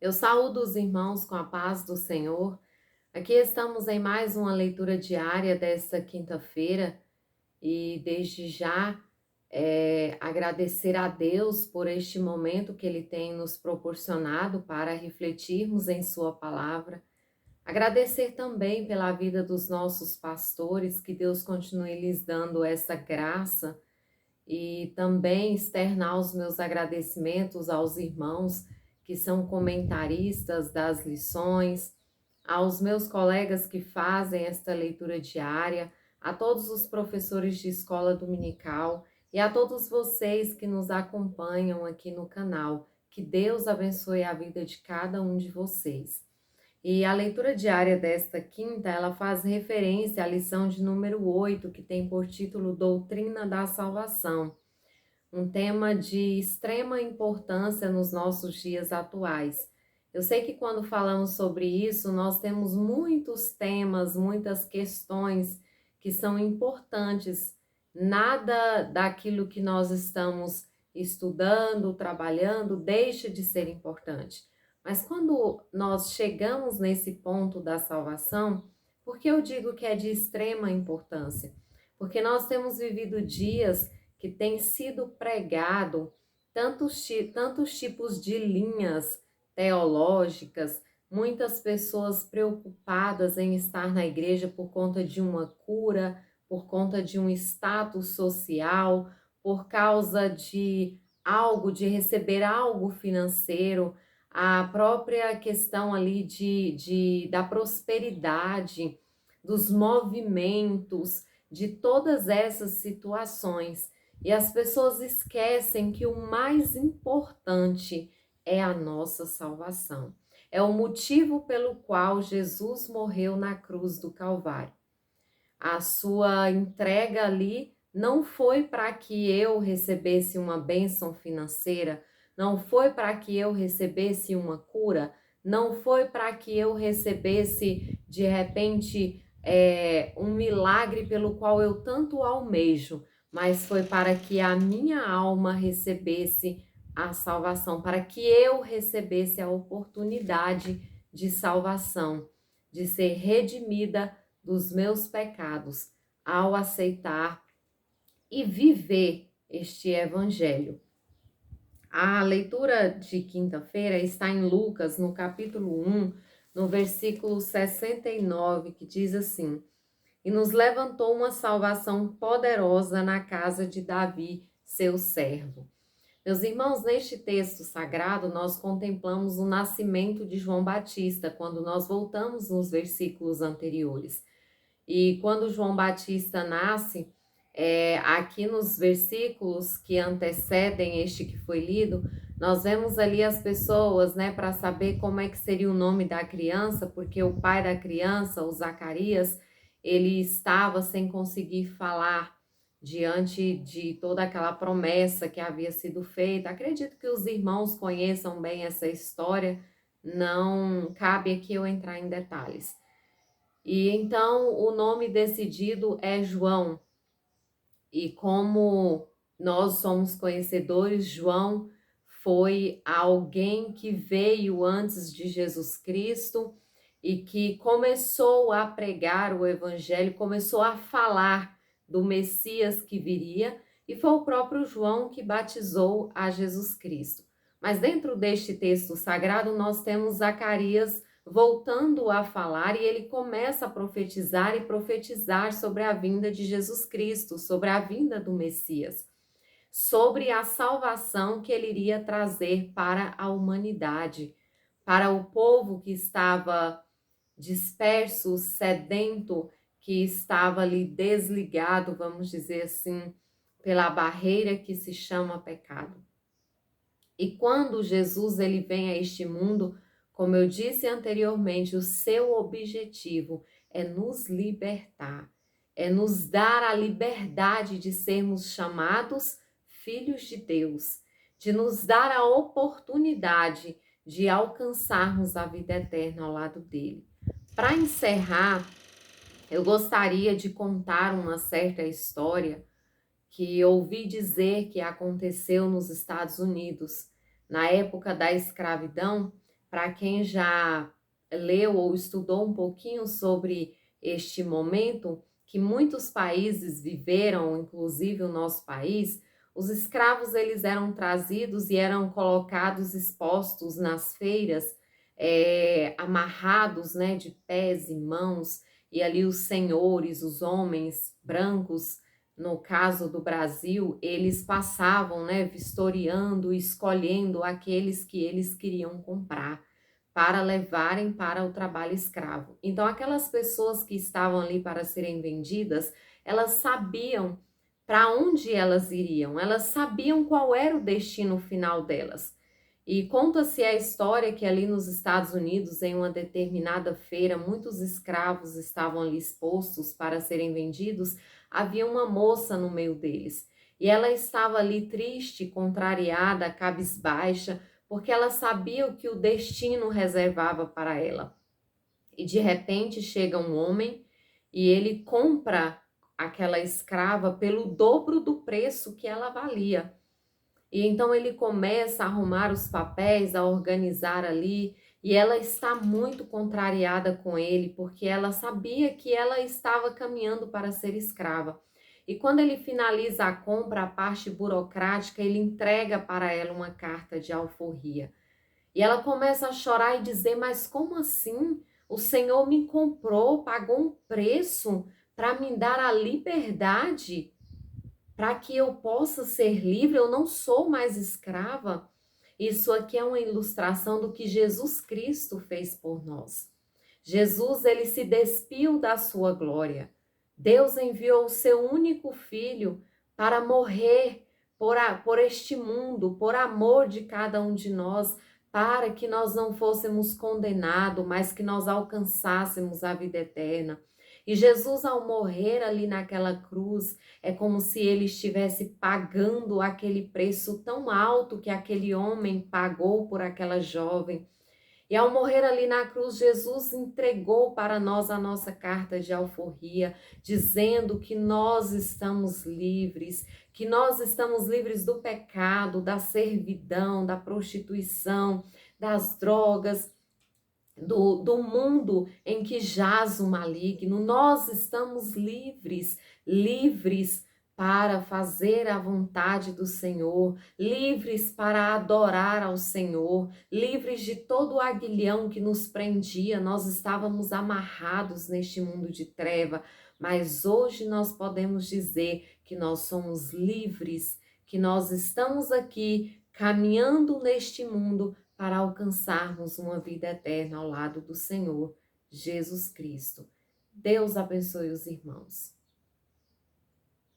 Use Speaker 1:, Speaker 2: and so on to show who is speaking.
Speaker 1: Eu saúdo os irmãos com a paz do Senhor. Aqui estamos em mais uma leitura diária desta quinta-feira e desde já agradecer a Deus por este momento que Ele tem nos proporcionado para refletirmos em Sua palavra. Agradecer também pela vida dos nossos pastores, que Deus continue lhes dando essa graça e também externar os meus agradecimentos aos irmãos que são comentaristas das lições, aos meus colegas que fazem esta leitura diária, a todos os professores de escola dominical e a todos vocês que nos acompanham aqui no canal. Que Deus abençoe a vida de cada um de vocês. E a leitura diária desta quinta, ela faz referência à lição de número 8, que tem por título Doutrina da Salvação, um tema de extrema importância nos nossos dias atuais. Eu sei que quando falamos sobre isso, nós temos muitos temas, muitas questões que são importantes. Nada daquilo que nós estamos estudando, trabalhando, deixa de ser importante. Mas quando nós chegamos nesse ponto da salvação, por que eu digo que é de extrema importância? Porque nós temos vivido dias que tem sido pregado tantos tipos de linhas teológicas, muitas pessoas preocupadas em estar na igreja por conta de uma cura, por conta de um status social, por causa de algo, de receber algo financeiro, a própria questão ali da prosperidade, dos movimentos, de todas essas situações. E as pessoas esquecem que o mais importante é a nossa salvação. É o motivo pelo qual Jesus morreu na cruz do Calvário. A sua entrega ali não foi para que eu recebesse uma bênção financeira, não foi para que eu recebesse uma cura, não foi para que eu recebesse, de repente, um milagre pelo qual eu tanto almejo, mas foi para que a minha alma recebesse a salvação, para que eu recebesse a oportunidade de salvação, de ser redimida dos meus pecados, ao aceitar e viver este evangelho. A leitura de quinta-feira está em Lucas, no capítulo 1, no versículo 69, que diz assim: E nos levantou uma salvação poderosa na casa de Davi, seu servo. Meus irmãos, neste texto sagrado, nós contemplamos o nascimento de João Batista, quando nós voltamos nos versículos anteriores. E quando João Batista nasce, aqui nos versículos que antecedem este que foi lido, nós vemos ali as pessoas, né, para saber como é que seria o nome da criança, porque o pai da criança, o Zacarias, ele estava sem conseguir falar diante de toda aquela promessa que havia sido feita. Acredito que os irmãos conheçam bem essa história, não cabe aqui eu entrar em detalhes. E então o nome decidido é João. E como nós somos conhecedores, João foi alguém que veio antes de Jesus Cristo e que começou a pregar o evangelho, começou a falar do Messias que viria, e foi o próprio João que batizou a Jesus Cristo. Mas dentro deste texto sagrado nós temos Zacarias voltando a falar, e ele começa a profetizar e profetizar sobre a vinda de Jesus Cristo, sobre a vinda do Messias, sobre a salvação que ele iria trazer para a humanidade, para o povo que estava disperso, sedento, que estava ali desligado, vamos dizer assim, pela barreira que se chama pecado. E quando Jesus ele vem a este mundo, como eu disse anteriormente, o seu objetivo é nos libertar, é nos dar a liberdade de sermos chamados filhos de Deus, de nos dar a oportunidade de alcançarmos a vida eterna ao lado dele. Para encerrar, eu gostaria de contar uma certa história que ouvi dizer que aconteceu nos Estados Unidos, na época da escravidão. para quem já leu ou estudou um pouquinho sobre este momento que muitos países viveram, inclusive o nosso país, os escravos eles eram trazidos e eram colocados expostos nas feiras, amarrados, né, de pés e mãos, e ali os senhores, os homens brancos, no caso do Brasil, eles passavam, né, vistoriando, escolhendo aqueles que eles queriam comprar para levarem para o trabalho escravo. Então, aquelas pessoas que estavam ali para serem vendidas, elas sabiam para onde elas iriam, elas sabiam qual era o destino final delas. E conta-se a história que ali nos Estados Unidos, em uma determinada feira, muitos escravos estavam ali expostos para serem vendidos. Havia uma moça no meio deles e ela estava ali triste, contrariada, cabisbaixa, porque ela sabia o que o destino reservava para ela. E de repente chega um homem e ele compra aquela escrava pelo dobro do preço que ela valia. E então ele começa a arrumar os papéis, a organizar ali, e ela está muito contrariada com ele, porque ela sabia que ela estava caminhando para ser escrava. E quando ele finaliza a compra, a parte burocrática, ele entrega para ela uma carta de alforria. E ela começa a chorar e dizer: mas como assim? O Senhor me comprou, pagou um preço para me dar a liberdade, para que eu possa ser livre, eu não sou mais escrava. Isso aqui é uma ilustração do que Jesus Cristo fez por nós. Jesus, ele se despiu da sua glória. Deus enviou o seu único filho para morrer por este mundo, por amor de cada um de nós, para que nós não fôssemos condenados, mas que nós alcançássemos a vida eterna. E Jesus, ao morrer ali naquela cruz, é como se ele estivesse pagando aquele preço tão alto que aquele homem pagou por aquela jovem. E ao morrer ali na cruz, Jesus entregou para nós a nossa carta de alforria, dizendo que nós estamos livres, que nós estamos livres do pecado, da servidão, da prostituição, das drogas, do mundo em que jaz o maligno. Nós estamos livres, livres para fazer a vontade do Senhor, livres para adorar ao Senhor, livres de todo o aguilhão que nos prendia. Nós estávamos amarrados neste mundo de treva, mas hoje nós podemos dizer que nós somos livres, que nós estamos aqui caminhando neste mundo para alcançarmos uma vida eterna ao lado do Senhor Jesus Cristo. Deus abençoe os irmãos.